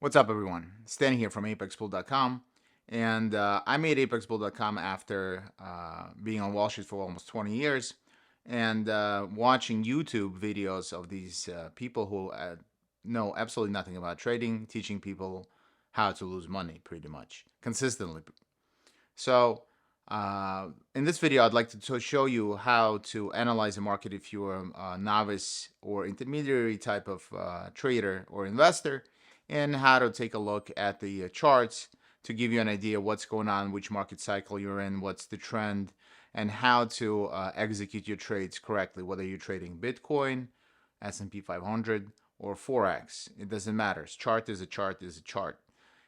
What's up, everyone? Stan here from apexpool.com. And I made apexpool.com after being on Wall Street for almost 20 years and watching YouTube videos of these people who know absolutely nothing about trading, teaching people how to lose money pretty much consistently. So, in this video, I'd like to show you how to analyze the market if you're a novice or intermediary type of trader or investor, and how to take a look at the charts to give you an idea what's going on, which market cycle you're in, what's the trend, and how to execute your trades correctly, whether you're trading Bitcoin, S&P 500, or Forex. It doesn't matter. Chart is a chart is a chart,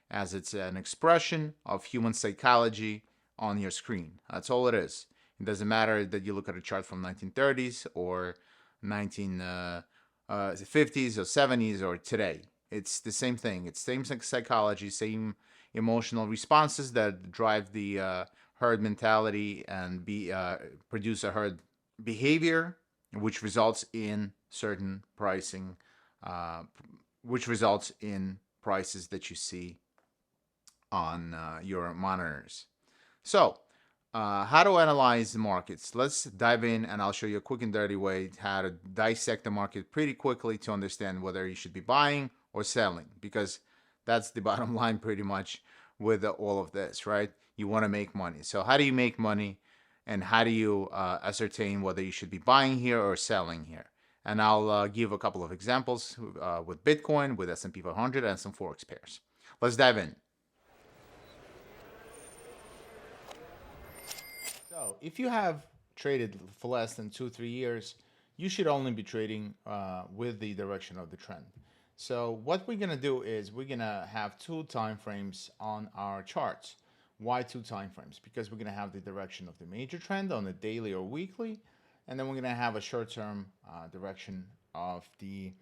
as it's an expression of human psychology on your screen. That's all it is. It doesn't matter that you look at a chart from 1930s or 1950s or 70s or today. It's the same thing. It's same psychology, same emotional responses that drive the herd mentality and produce a herd behavior, which results in certain pricing, uh, which results in prices that you see on your monitors. So, how to analyze the markets? Let's dive in, and I'll show you a quick and dirty way how to dissect the market pretty quickly to understand whether you should be buying or selling, because that's the bottom line pretty much with all of this, right? You want to make money. So, how do you make money, and how do you ascertain whether you should be buying here or selling here? And I'll give a couple of examples with Bitcoin, with S&P 500, and some Forex pairs. Let's dive in. So, if you have traded for less than 2-3 years, you should only be trading with the direction of the trend. So, what we're gonna do is we're gonna have two time frames on our charts. Why two time frames? Because we're gonna have the direction of the major trend on the daily or weekly, and then we're gonna have a short-term direction of the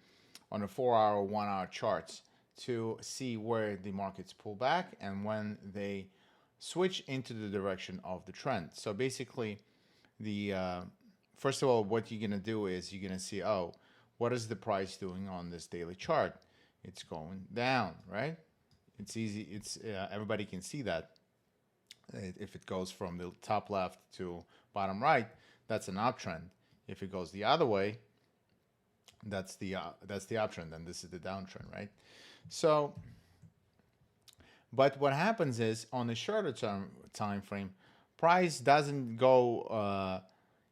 on a 4-hour or 1-hour charts to see where the markets pull back and when they switch into the direction of the trend. So basically, the first of all, what you're gonna do is you're gonna see, oh, what is the price doing on this daily chart? It's going down, right? It's easy. It's everybody can see that. If it goes from the top left to bottom right, that's an uptrend. If it goes the other way, that's the uptrend, and this is the downtrend, right? So but what happens is on the shorter term time frame, price doesn't go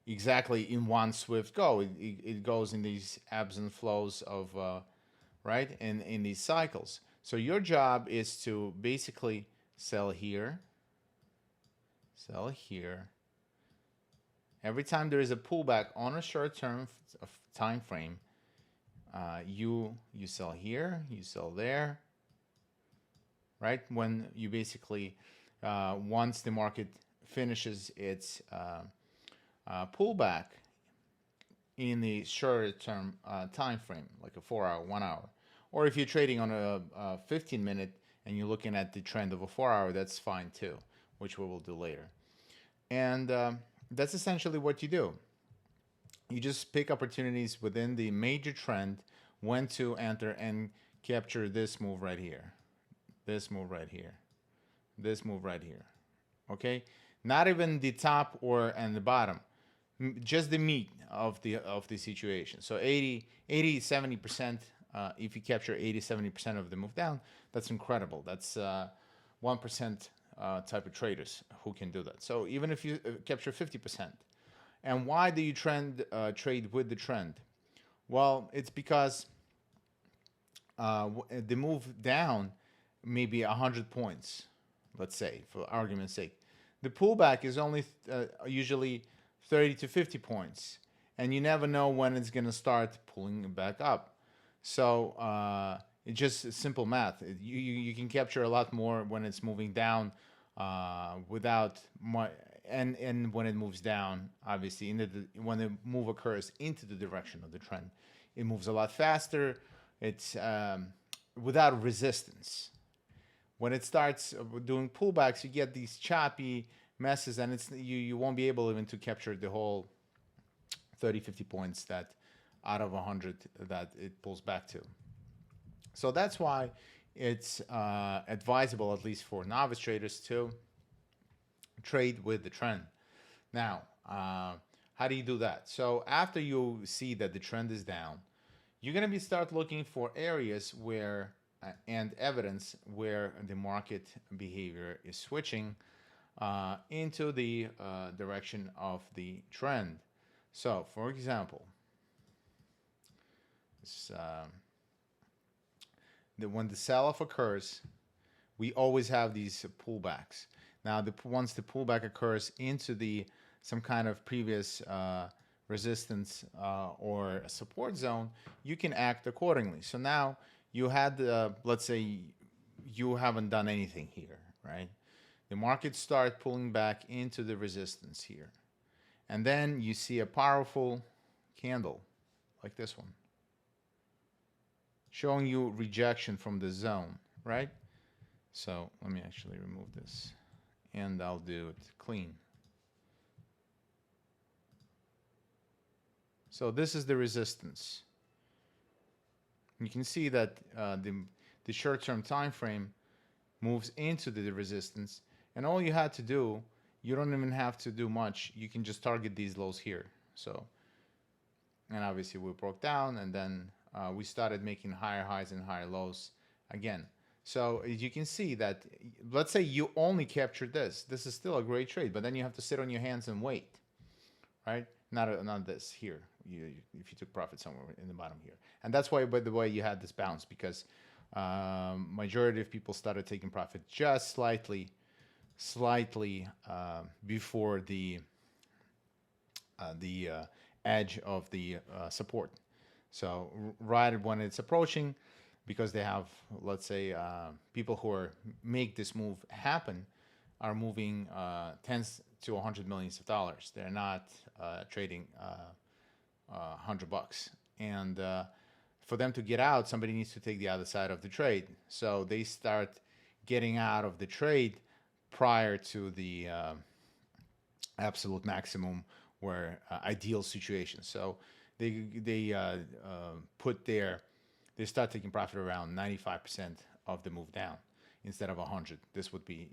exactly in one swift go. It goes in these ebbs and flows of right in these cycles. So your job is to basically sell here, sell here. Every time there is a pullback on a short term time frame, you sell here, you sell there, right? When you basically, once the market finishes its pullback in the shorter term time frame, like a 4-hour, 1 hour, or if you're trading on a 15-minute and you're looking at the trend of a 4-hour, that's fine too, which we will do later. And that's essentially what you do. You just pick opportunities within the major trend when to enter and capture this move right here, this move right here, this move right here. Okay, not even the top or and the bottom, just the meat of the situation. So 70%, if you capture 70% of the move down, that's incredible. That's 1% type of traders who can do that. So even if you capture 50%. And why do you trade with the trend? Well, it's because the move down may be 100 points, let's say, for argument's sake. The pullback is only usually 30 to 50 points, and you never know when it's going to start pulling back up. So it's just simple math. You can capture a lot more when it's moving down without much. And when it moves down, obviously, when the move occurs into the direction of the trend, it moves a lot faster. It's without resistance. When it starts doing pullbacks, you get these choppy messes, and you won't be able even to capture the whole 30, 50 points that out of 100 that it pulls back to. So that's why it's advisable, at least for novice traders, to trade with the trend. Now, how do you do that? So after you see that the trend is down, you're going to be start looking for areas where and evidence where the market behavior is switching into the direction of the trend. So, for example, this, when the sell-off occurs, we always have these pullbacks. Now, once the pullback occurs into the some kind of previous resistance or support zone, you can act accordingly. So now you had, let's say, you haven't done anything here, right? The market start pulling back into the resistance here, and then you see a powerful candle like this one, showing you rejection from the zone, right? So let me actually remove this, and I'll do it clean. So this is the resistance. You can see that the short-term time frame moves into the resistance, and all you had to do, you don't even have to do much. You can just target these lows here. So, and obviously we broke down, and then we started making higher highs and higher lows again. So you can see that, let's say you only captured this. This is still a great trade, but then you have to sit on your hands and wait, right? Not this here. If you took profit somewhere in the bottom here, and that's why, by the way, you had this bounce, because majority of people started taking profit just slightly before the edge of the support. So right when it's approaching, because they have, let's say, people who make this move happen are moving tens to $100 million. They're not trading $100, and for them to get out, somebody needs to take the other side of the trade. So they start getting out of the trade prior to the absolute maximum, where ideal situation. So they start taking profit around 95% of the move down instead of 100. This would be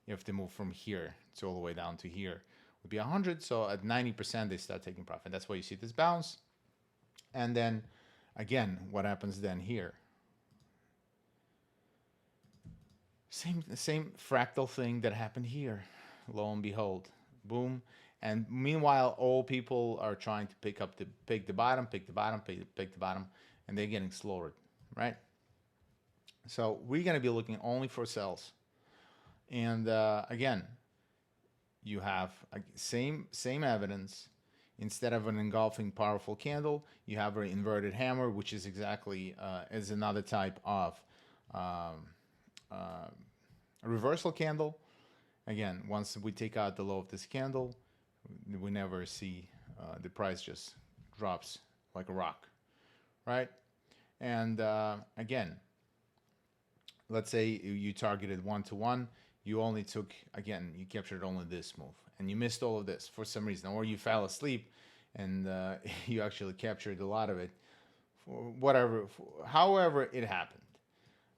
if they move from here to all the way down to here would be 100. So at 90% they start taking profit. That's why you see this bounce. And then again, what happens then here? Same fractal thing that happened here. Lo and behold, boom. And meanwhile, all people are trying to pick the bottom, pick the bottom, and they're getting slaughtered, right? So we're going to be looking only for sells. And again, you have same evidence. Instead of an engulfing powerful candle, you have an inverted hammer, which is exactly is another type of a reversal candle. Again, once we take out the low of this candle, we never see the price just drops like a rock, right? And again, let's say you targeted 1-to-1, you only took, again, you captured only this move, and you missed all of this for some reason, or you fell asleep and you actually captured a lot of it, however it happened.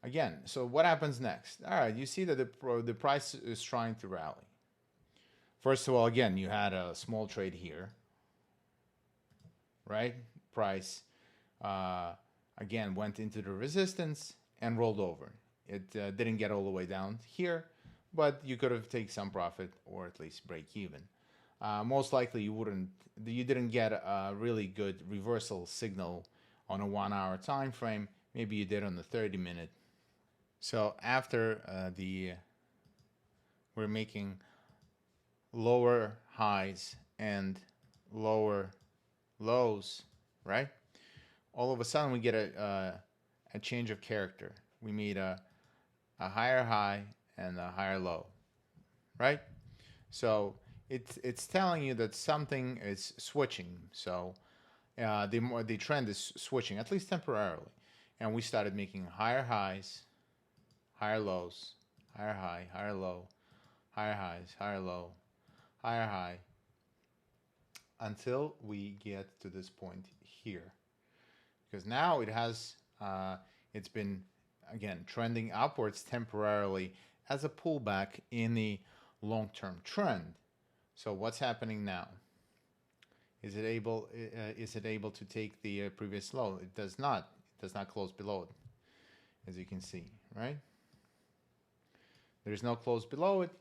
Again, so what happens next? All right, you see that the price is trying to rally. First of all, again, you had a small trade here, right? Price, again, went into the resistance and rolled over. It didn't get all the way down here, but you could have taken some profit or at least break even. Most likely you didn't get a really good reversal signal on a 1 hour time frame. Maybe you did on the 30-minute. So after we're making lower highs and lower lows, right? All of a sudden we get a change of character. We made a higher high and a higher low, right? So it's telling you that something is switching. So the trend is switching, at least temporarily. And we started making higher highs, higher lows, higher high, higher low, higher highs, higher low, higher high, until we get to this point here. Because now it's been again, trending upwards temporarily as a pullback in the long-term trend. So what's happening now? Is it able to take the previous low? It does not. It does not close below it, as you can see, right? There's no close below it,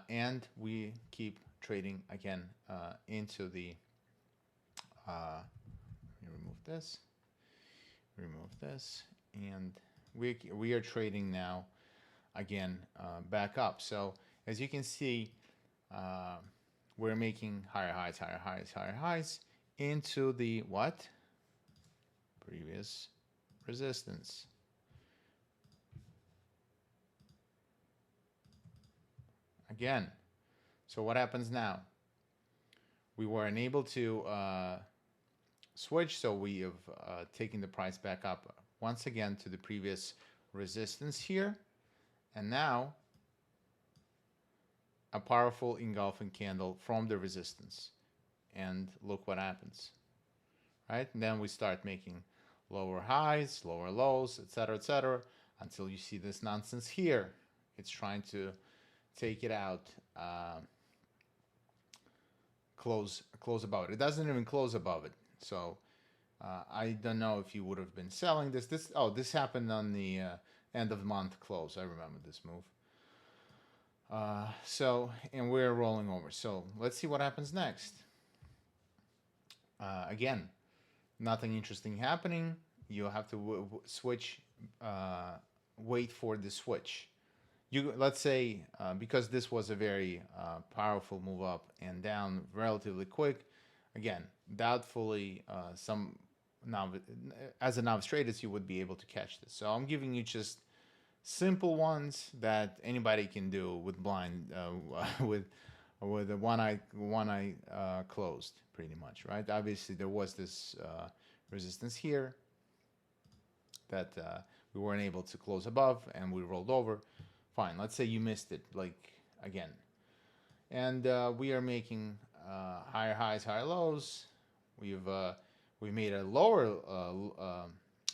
and we keep trading again into the. Remove this, and we are trading now again back up. So as you can see, we're making higher highs, higher highs, higher highs into the what? Previous resistance. Again. So what happens now? We were unable to switch, so we have taken the price back up once again to the previous resistance here. And now a powerful engulfing candle from the resistance. And look what happens, right? And then we start making lower highs, lower lows, etc., until you see this nonsense here. It's trying to take it out, close above it. It doesn't even close above it. So I don't know if you would have been selling this. This happened on the end of the month close. I remember this move. And we're rolling over. So let's see what happens next. Again, nothing interesting happening. You have to switch, wait for the switch. Let's say, because this was a very powerful move up and down relatively quick, again, doubtfully as a novice trader, you would be able to catch this. So I'm giving you just simple ones that anybody can do with blind, with one eye closed, pretty much, right? Obviously, there was this resistance here that we weren't able to close above, and we rolled over. Fine. Let's say you missed it, like again, and we are making higher highs, higher lows. We made a lower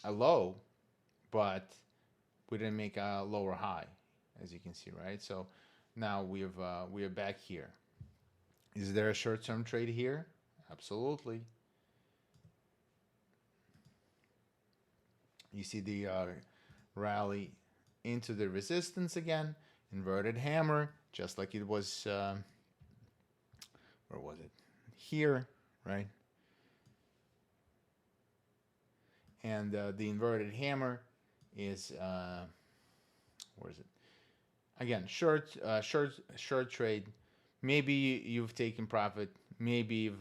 a low, but we didn't make a lower high, as you can see, right? So now we are back here. Is there a short-term trade here? Absolutely. You see the rally into the resistance again, inverted hammer, just like it was, where was it? Here, right? And the inverted hammer is, where is it? Again, short trade. Maybe you've taken profit. Maybe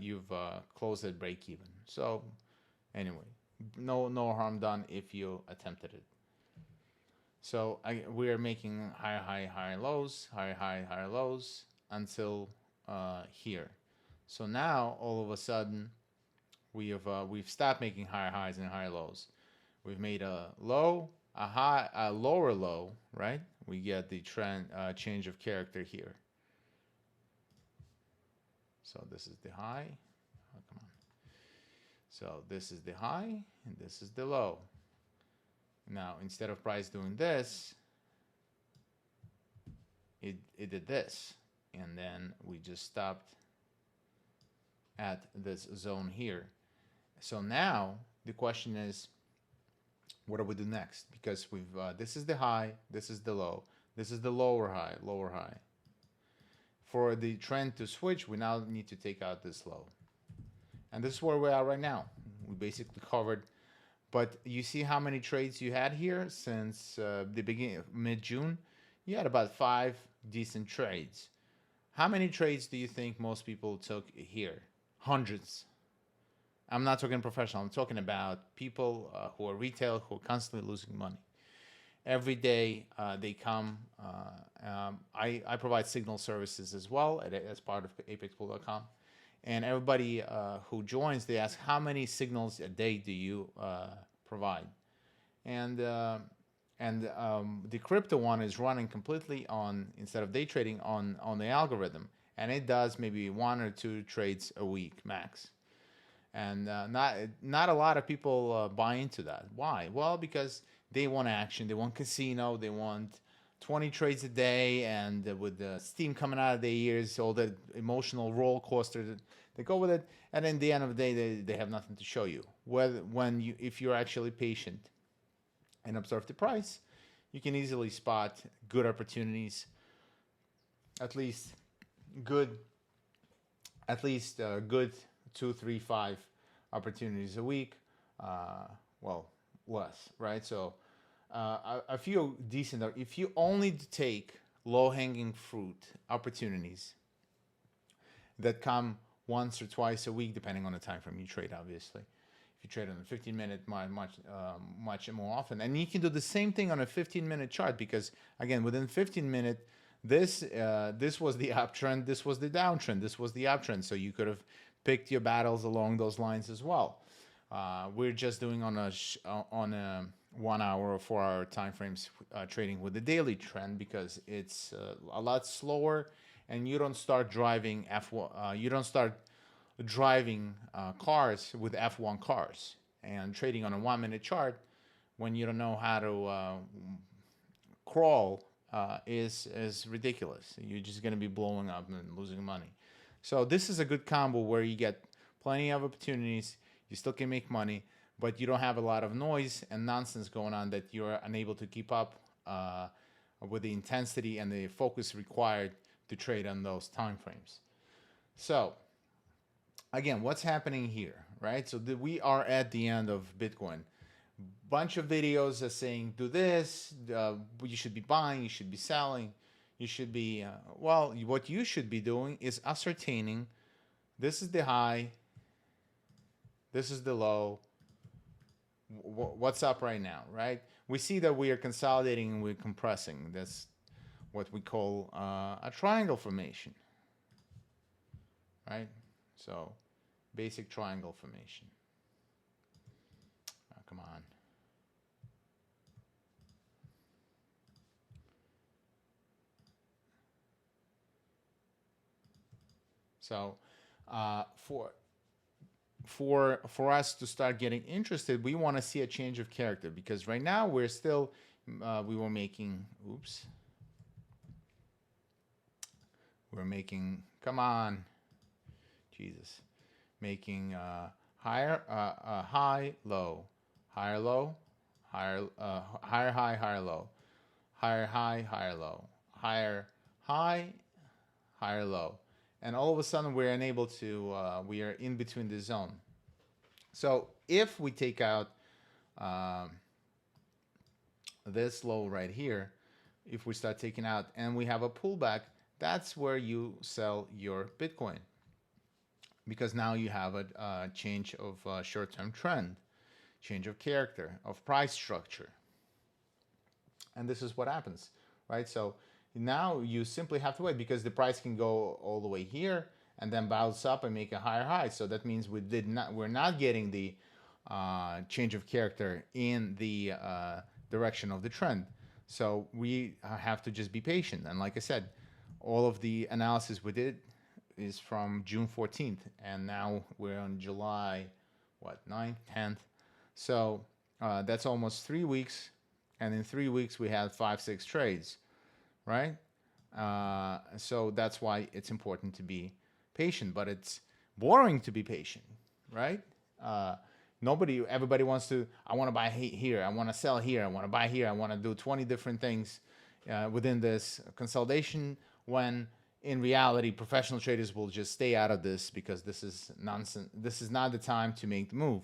you've closed at break even. So anyway, no harm done if you attempted it. So we are making higher high, higher lows, higher high, higher lows until here. So now all of a sudden we've stopped making higher highs and higher lows. We've made a low, a high, a lower low, right? We get the trend change of character here. So this is the high. Oh, come on. So this is the high and this is the low. Now, instead of price doing this, it did this. And then we just stopped at this zone here. So now the question is, what do we do next? Because this is the high, this is the low, this is the lower high, lower high. For the trend to switch, we now need to take out this low. And this is where we are right now. We basically covered. But you see how many trades you had here since the beginning of mid-June? You had about 5 decent trades. How many trades do you think most people took here? Hundreds. I'm not talking professional. I'm talking about people who are retail, who are constantly losing money. Every day they come. I provide signal services as well as part of apexpool.com. And everybody who joins, they ask, how many signals a day do you provide? And the crypto one is running completely on, instead of day trading, on the algorithm. And it does maybe 1 or 2 trades a week max. And not a lot of people buy into that. Why? Well, because They want action. They want casino. They want 20 trades a day, and with the steam coming out of their ears, all the emotional roller coaster that they go with it. And then at the end of the day, they have nothing to show you. Whether when you if you're actually patient and observe the price, you can easily spot good opportunities, at least good, good 2, 3, 5 opportunities a week. Well, less, right? So a few decent. If you only take low-hanging fruit opportunities that come once or twice a week, depending on the time frame you trade, obviously. If you trade on a 15-minute, much more often, and you can do the same thing on a 15-minute chart, because again, within 15-minute, this was the uptrend, this was the downtrend, this was the uptrend. So you could have picked your battles along those lines as well. We're just doing on a 1 hour or 4 hour time frames trading with the daily trend, because it's a lot slower, and you don't start driving you don't start driving cars with F1 cars and trading on a 1 minute chart when you don't know how to crawl is ridiculous. You're just going to be blowing up and losing money. So this is a good combo where you get plenty of opportunities, you still can make money, but you don't have a lot of noise and nonsense going on that you're unable to keep up with the intensity and the focus required to trade on those time frames. So again, what's happening here, right? So we are at the end of Bitcoin. Bunch of videos are saying, do this, you should be buying, you should be selling, you should be, well, what you should be doing is ascertaining, this is the high, this is the low, what's up right now, right? We see that we are consolidating and we're compressing. That's what we call a triangle formation, right? So basic triangle formation. Oh, come on. So for us to start getting interested, we want to see a change of character, because right now we're still we were making come on, Jesus, making higher high low, higher low, higher higher high, higher low, higher high, higher low, higher high, higher low, and all of a sudden we're unable to we are in between the zone. So if we take out this low right here, if we start taking out and we have a pullback, that's where you sell your Bitcoin, because now you have a change of short-term trend, change of character, of price structure. And this is what happens, right? So now you simply have to wait, because the price can go all the way here and then bounce up and make a higher high. So that means we're not getting the change of character in the direction of the trend. So we have to just be patient. And like I said, all of the analysis we did is from June 14th, and now we're on July, 9th, 10th. So that's almost 3 weeks, and in 3 weeks we had 5, 6 trades, right? So that's why it's important to be patient, but it's boring to be patient, right? Everybody wants to, I want to buy here, I want to sell here, I want to buy here, I want to do 20 different things within this consolidation, when in reality, professional traders will just stay out of this, because this is nonsense. This is not the time to make the move.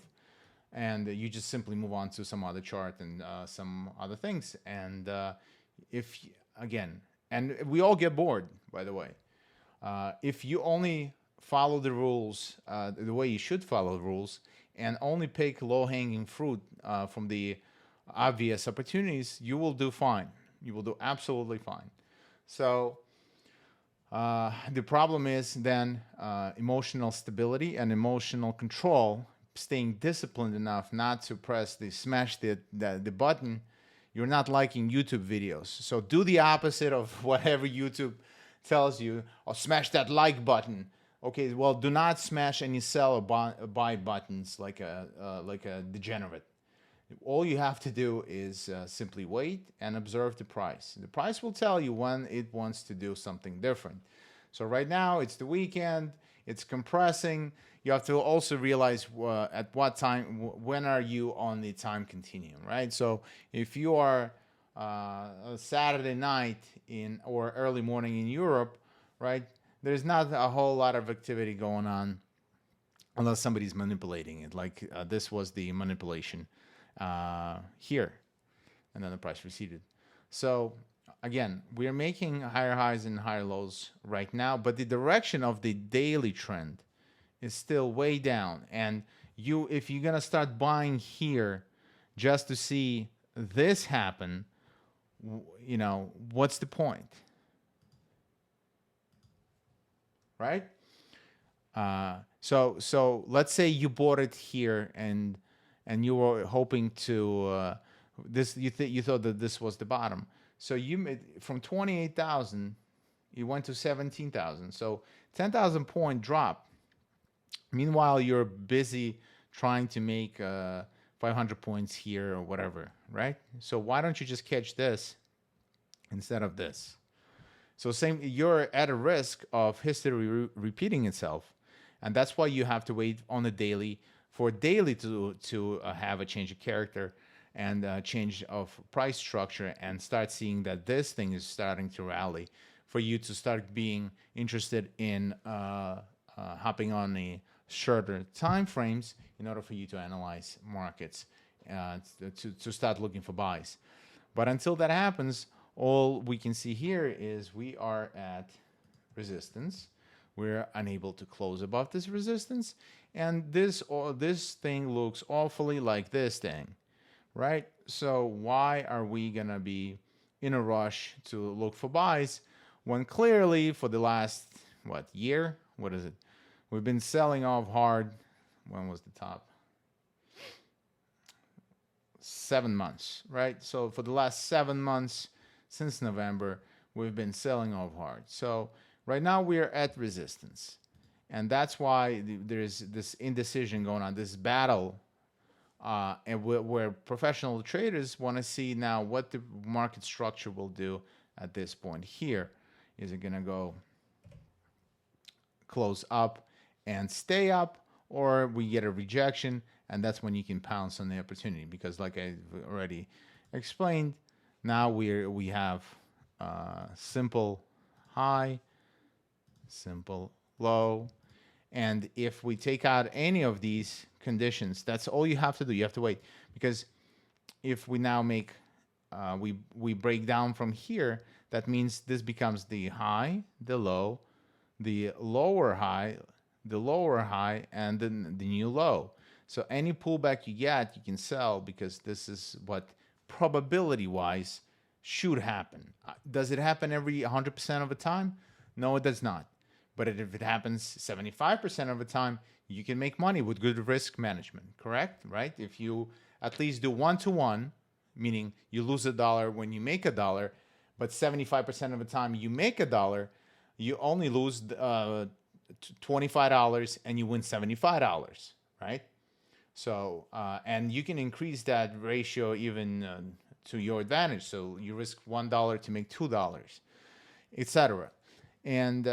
And you just simply move on to some other chart and some other things. And again, and we all get bored, by the way. If you only follow the rules the way you should follow the rules, and only pick low-hanging fruit from the obvious opportunities, you will do fine. You will do absolutely fine. So the problem is then emotional stability and emotional control, staying disciplined enough not to smash the button. You're not liking YouTube videos, so do the opposite of whatever YouTube tells you, or smash that like button. Okay, well, do not smash any sell or buy buttons like a degenerate. All you have to do is simply wait and observe the price. The price will tell you when it wants to do something different. So right now it's the weekend, it's compressing. You have to also realize at what time, when are you on the time continuum, right? So if you are a Saturday night in or early morning in Europe, right? There's not a whole lot of activity going on unless somebody's manipulating it. Like this was the manipulation here, and then the price receded. So again, we are making higher highs and higher lows right now, but the direction of the daily trend is still way down. And if you're gonna start buying here just to see this happen, what's the point, right? So let's say you bought it here and you were hoping to this you thought that this was the bottom. So you made from 28,000, you went to 17,000. So 10,000 point drop. Meanwhile, you're busy trying to make 500 points here or whatever, right? So why don't you just catch this instead of this? So same, you're at a risk of history repeating itself, and that's why you have to wait on the daily for daily to have a change of character and a change of price structure, and start seeing that this thing is starting to rally, for you to start being interested in hopping on the shorter time frames in order for you to analyze markets, to start looking for buys. But until that happens, all we can see here is we are at resistance. We're unable to close above this resistance, and this thing looks awfully like this thing, right? So why are we gonna be in a rush to look for buys when clearly for the last year? What is it? We've been selling off hard. When was the top? 7 months, right? So for the last 7 months, since November, we've been selling off hard. So right now we're at resistance. And that's why there's this indecision going on, this battle, and where professional traders want to see now what the market structure will do at this point here. Is it going to go close up and stay up, or we get a rejection, and that's when you can pounce on the opportunity? Because like I already explained, now we have simple high, simple low, and if we take out any of these conditions, that's all you have to do. You have to wait, because if we now make we break down from here, that means this becomes the high, the low, the lower high, and then the new low. So any pullback you get, you can sell, because this is what probability-wise should happen. Does it happen every 100% of the time? No, it does not. But if it happens 75% of the time, you can make money with good risk management, correct? Right? If you at least do 1-to-1, meaning you lose $1 when you make $1, but 75% of the time you make $1, you only lose $25 and you win $75, right? So, and you can increase that ratio even to your advantage. So you risk $1 to make $2, etc. And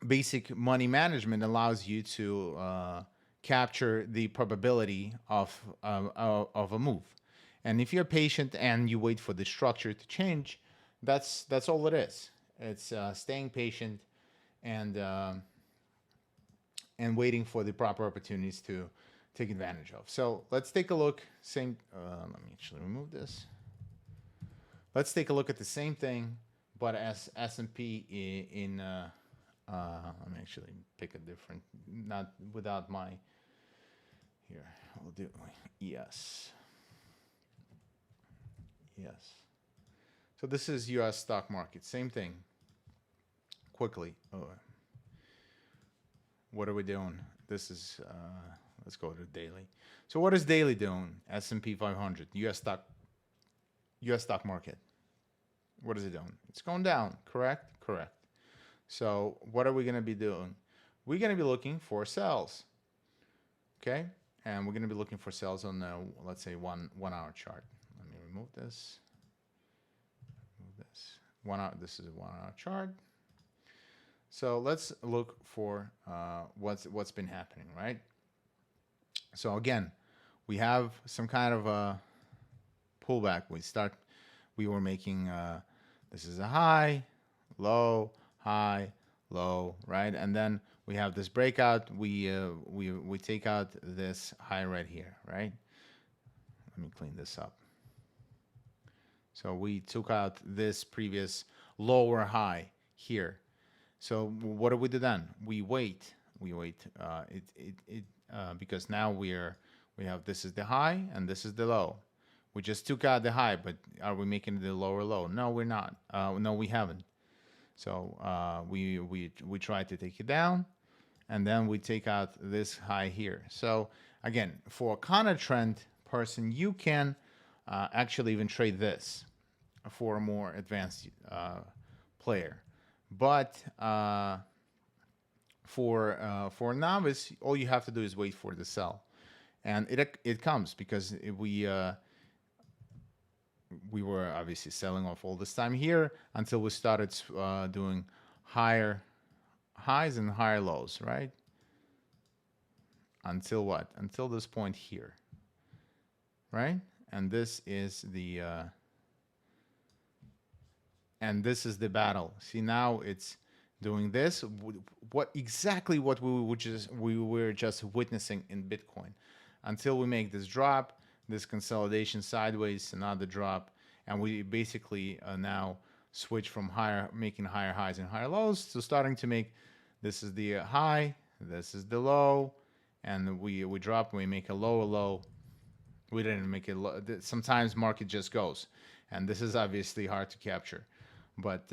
basic money management allows you to capture the probability of a move. And if you're patient and you wait for the structure to change, that's all it is. It's staying patient and waiting for the proper opportunities to take advantage of. So let's take a look. Let me actually remove this. Let's take a look at the same thing, but as S&P in let me actually pick a different, not without my, here, we'll do ES. Yes. So this is US stock market, same thing. Quickly. What are we doing? This is, let's go to daily. So what is daily doing? S&P 500, US stock market. What is it doing? It's going down, correct? Correct. So what are we going to be doing? We're going to be looking for sells. Okay? and we're going to be looking for sales on the, let's say, 1 hour chart. Let me remove this. Remove this. 1 hour. This is a 1 hour chart. So let's look for what's been happening, right? So again, we have some kind of a pullback. We were making this is a high, low, high, low, right? And then we have this breakout. We take out this high right here, right? Let me clean this up. So we took out this previous lower high here. So what do we do then? We wait. Because now we have, this is the high and this is the low. We just took out the high, but are we making the lower low? No, we're not. No, we haven't. So we try to take it down, and then we take out this high here. So again, for a counter trend person, you can actually even trade this for a more advanced player. But for a novice, all you have to do is wait for the sell, and it comes because we were obviously selling off all this time here until we started doing higher highs and higher lows, right? Until what? Until this point here, right? And this is the battle. See, now it's doing this. What we were just witnessing in Bitcoin, until we make this drop, this consolidation sideways, another drop, and we basically now switch from making higher highs and higher lows to starting to make, this is the high, this is the low, and we drop and we make a lower low. We didn't make it low. Sometimes market just goes, and this is obviously hard to capture, but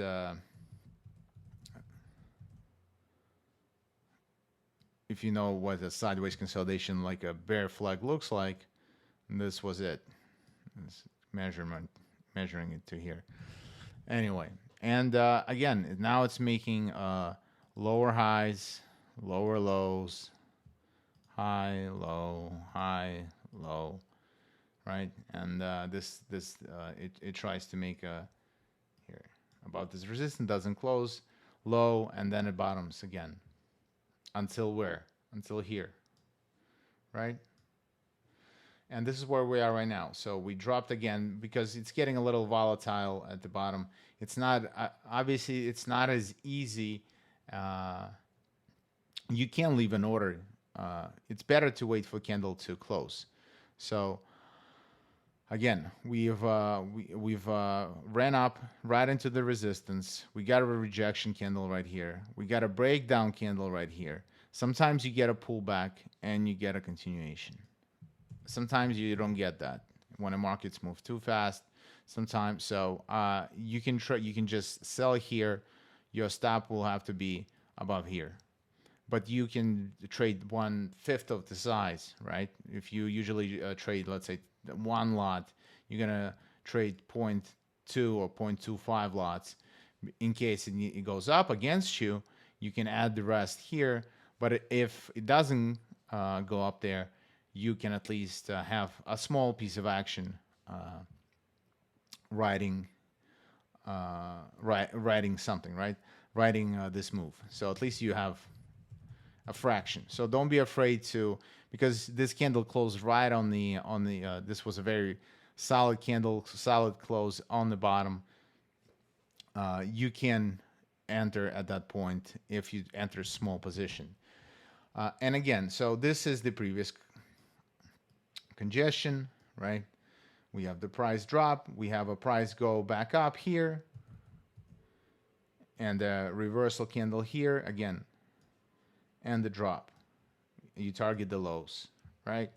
if you know what a sideways consolidation like a bear flag looks like, this was it. This measuring it to here. Anyway, and again, now it's making lower highs, lower lows, high, low, right? And it tries to make a here about this resistance, doesn't close, low, and then it bottoms again. Until where? Until here, right? And this is where we are right now. So we dropped again because it's getting a little volatile at the bottom. It's not, obviously, it's not as easy. You can leave an order. It's better to wait for candle to close. So again, we've ran up right into the resistance. We got a rejection candle right here. We got a breakdown candle right here. Sometimes you get a pullback and you get a continuation. Sometimes you don't get that when the markets move too fast. Sometimes, so you can just sell here. Your stop will have to be above here, but you can trade 1/5 of the size, right? If you usually trade, let's say, one lot, you're gonna trade 0.2 or 0.25 lots. In case it goes up against you, you can add the rest here. But if it doesn't go up there, you can at least have a small piece of action riding something, right? Riding this move. So at least you have a fraction. So don't be afraid to, because this candle closed right on the this was a very solid candle, solid close on the bottom. You can enter at that point if you enter small position. And again, so this is the previous congestion, right? We have the price drop. We have a price go back up here. And a reversal candle here again. And the drop. You target the lows, right?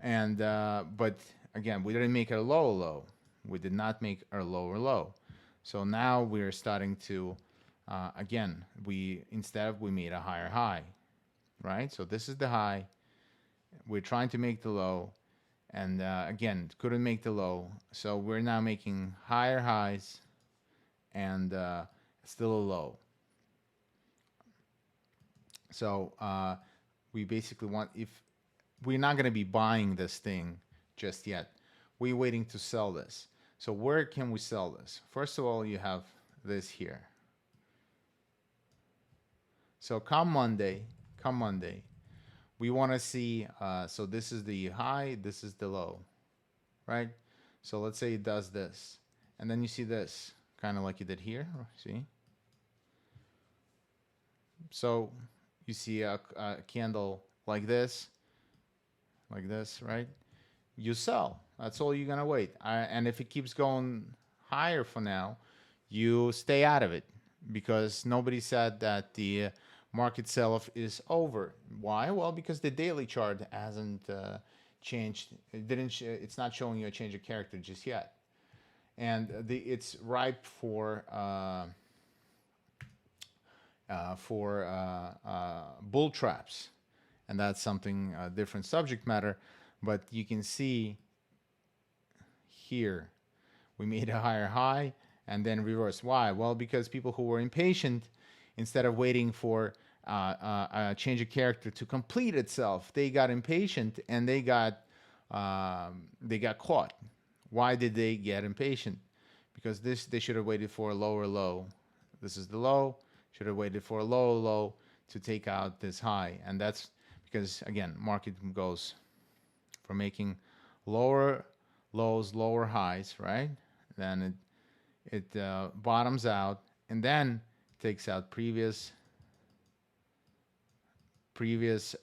And but again, we didn't make a lower low. We did not make our lower low. So now we're starting to, again, we made a higher high, right? So this is the high. We're trying to make the low, and again, couldn't make the low. So we're now making higher highs and still a low. So we basically want, we're not going to be buying this thing just yet. We're waiting to sell this. So where can we sell this? First of all, you have this here. So come Monday, we want to see, so this is the high, this is the low, right? So let's say it does this. And then you see this, kind of like you did here, see? So you see a candle like this, right? You sell. That's all you're going to wait. And if it keeps going higher for now, you stay out of it because nobody said that the market sell-off is over. Why? Well, because the daily chart hasn't changed. It's not showing you a change of character just yet. And it's ripe for bull traps, and that's something different subject matter. But you can see here we made a higher high and then reverse. Why? Well, because people who were impatient, instead of waiting for a change of character to complete itself, they got impatient and they got caught. Why did they get impatient? Because they should have waited for a lower low. This is the low. Should have waited for a lower low to take out this high. And that's because, again, market goes from making lower lows, lower highs, right? Then it bottoms out and then takes out previous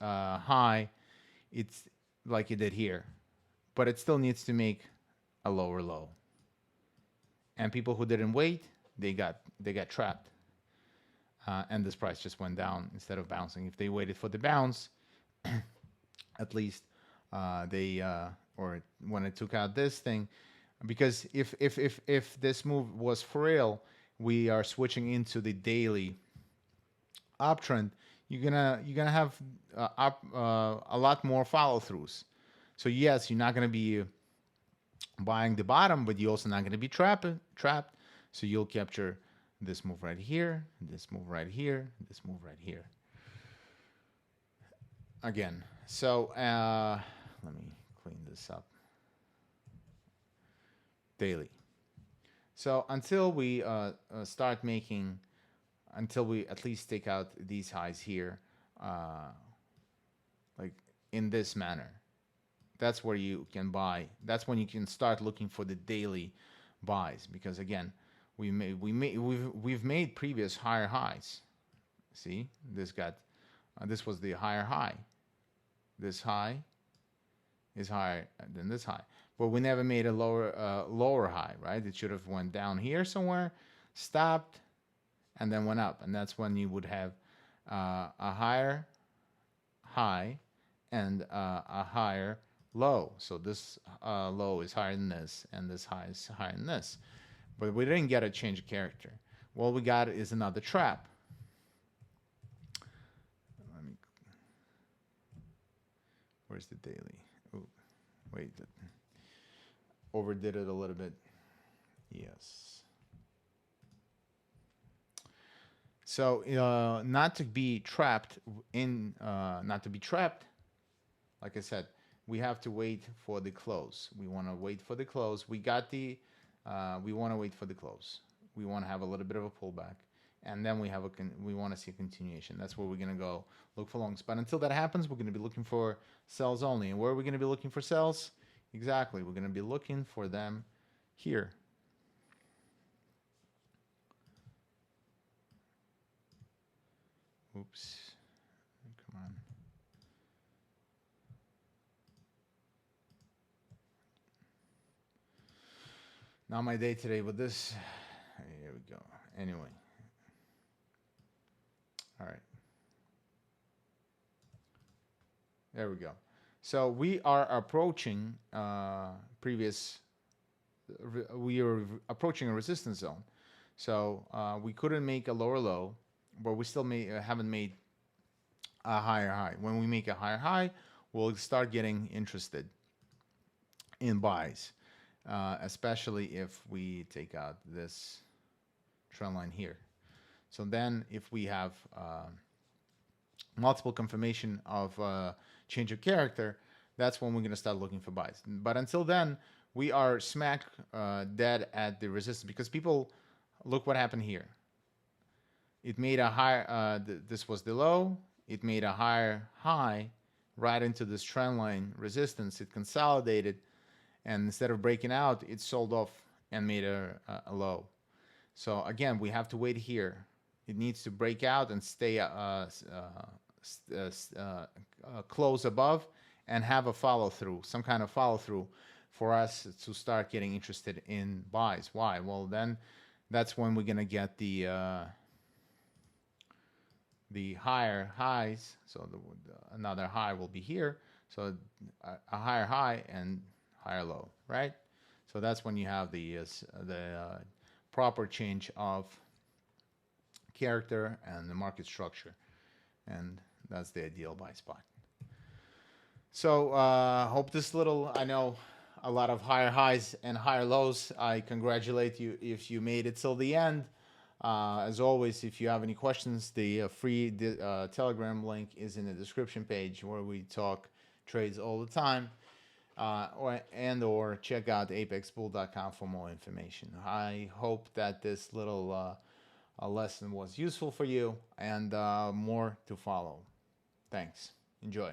high. It's like it did here, but it still needs to make a lower low. And people who didn't wait, they got trapped. And this price just went down instead of bouncing. If they waited for the bounce, at least or when it took out this thing, because if this move was for real, we are switching into the daily uptrend. You're gonna have a lot more follow throughs. So yes, you're not gonna be buying the bottom, but you're also not gonna be trapped. So you'll capture this move right here, this move right here, this move right here. Again, so let me clean this up. Daily. So until we until we at least take out these highs here, like in this manner, that's where you can buy. That's when you can start looking for the daily buys, because again, we've made previous higher highs. See, this was the higher high. This high is higher than this high, but we never made a lower high, right? It should have went down here somewhere, stopped, and then went up, and that's when you would have a higher high and a higher low. So this low is higher than this, and this high is higher than this. But we didn't get a change of character. What we got is another trap. Where's the daily? Oh, wait, overdid it a little bit. Yes. So not to be trapped, like I said, we have to wait for the close. We want to wait for the close. We want to wait for the close. We want to have a little bit of a pullback, and then we want to see a continuation. That's where we're going to go look for longs. But until that happens, we're going to be looking for sells only. And where are we going to be looking for sells? Exactly. We're going to be looking for them here. Oops. Come on. Not my day today, but this. Here we go. Anyway. All right. There we go. So we are approaching we are approaching a resistance zone. So we couldn't make a lower low, but we still haven't made a higher high. When we make a higher high, we'll start getting interested in buys, especially if we take out this trend line here. So then if we have multiple confirmation of change of character, that's when we're going to start looking for buys. But until then, we are smack dead at the resistance, because people, look what happened here. It made a higher, this was the low, it made a higher high right into this trend line resistance. It consolidated, and instead of breaking out, it sold off and made a low. So again, we have to wait here. It needs to break out and stay close above and have a follow through, some kind of follow through, for us to start getting interested in buys. Why? Well, then that's when we're gonna get the higher highs. So another high will be here. So a higher high and higher low, right? So that's when you have the proper change of character and the market structure, and that's the ideal buy spot. So hope this little, I know a lot of higher highs and higher lows. I congratulate you if you made it till the end. As always, if you have any questions, the free Telegram link is in the description page, where we talk trades all the time. Or check out apexbull.com for more information. I hope that this little lesson was useful for you, and more to follow. Thanks. Enjoy.